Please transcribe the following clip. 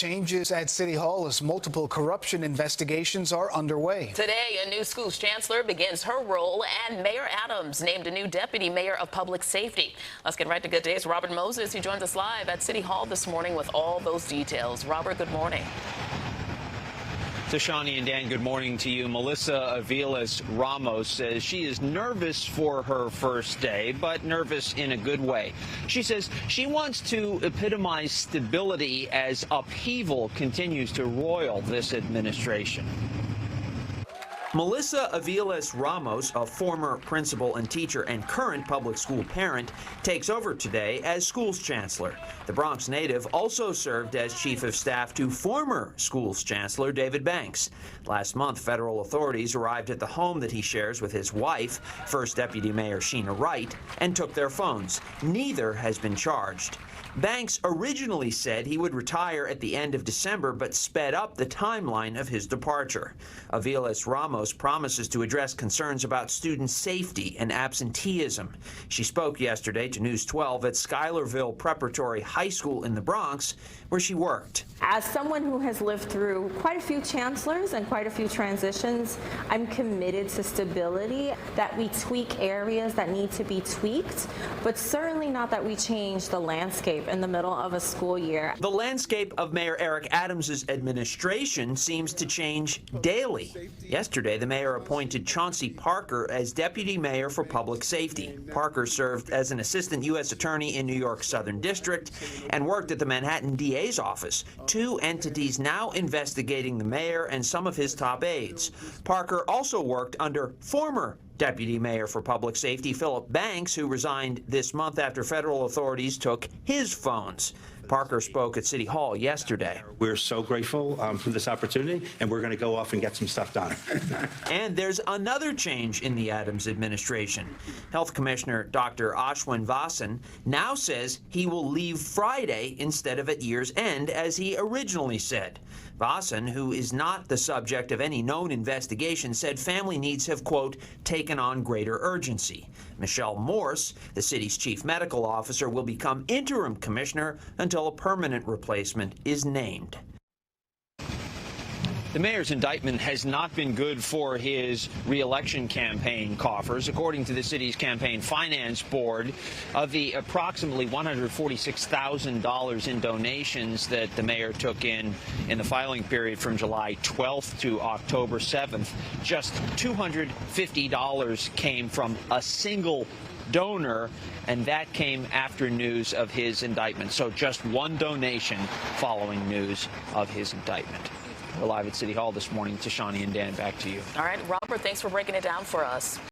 changes at City Hall as multiple corruption investigations are underway. Today, a new school's chancellor begins her role, and Mayor Adams named a new deputy mayor of public safety. Let's get right to Good Day's Robert Moses, who joins us live at City Hall this morning with all those details. Robert, good morning. Shani and Dan, good morning to you. Melissa Aviles Ramos says she is nervous for her first day, but nervous in a good way. She says she wants to epitomize stability as upheaval continues to roil this administration. Melissa Aviles Ramos, a former principal and teacher and current public school parent, takes over today as schools chancellor. The Bronx native also served as chief of staff to former schools chancellor David Banks. Last month, federal authorities arrived at the home that he shares with his wife, First Deputy Mayor Sheena Wright, and took their phones. Neither has been charged. Banks originally said he would retire at the end of December, but sped up the timeline of his departure. Aviles Ramos promises to address concerns about student safety and absenteeism. She spoke yesterday to News 12 at Schuylerville Preparatory High School in the Bronx, where she worked. As someone who has lived through quite a few chancellors and quite a few transitions, I'm committed to stability, that we tweak areas that need to be tweaked, but certainly not that we change the landscape in the middle of a school year. The landscape of Mayor Eric Adams' administration seems to change daily. Yesterday, the mayor appointed Chauncey Parker as deputy mayor for public safety. Parker served as an assistant U.S. attorney in New York's Southern District and worked at the Manhattan DA's office, two entities now investigating the mayor and some of his top aides. Parker also worked under former Deputy Mayor for Public Safety Philip Banks, who resigned this month after federal authorities took his phones. Parker spoke at City Hall yesterday. We're so grateful for this opportunity, and we're going to go off and get some stuff done. And there's another change in the Adams administration. Health Commissioner Dr. Ashwin Vasan now says he will leave Friday instead of at year's end, as he originally said. Vasan, who is not the subject of any known investigation, said family needs have, quote, taken on greater urgency. Michelle Morse, the city's chief medical officer, will become interim commissioner until a permanent replacement is named. The mayor's indictment has not been good for his re-election campaign coffers. According to the city's campaign finance board, of the approximately $146,000 in donations that the mayor took in the filing period from July 12th to October 7th, just $250 came from a single donor, and that came after news of his indictment. So just one donation following news of his indictment. We're live at City Hall this morning. Shani and Dan, back to you. All right, Robert, thanks for breaking it down for us.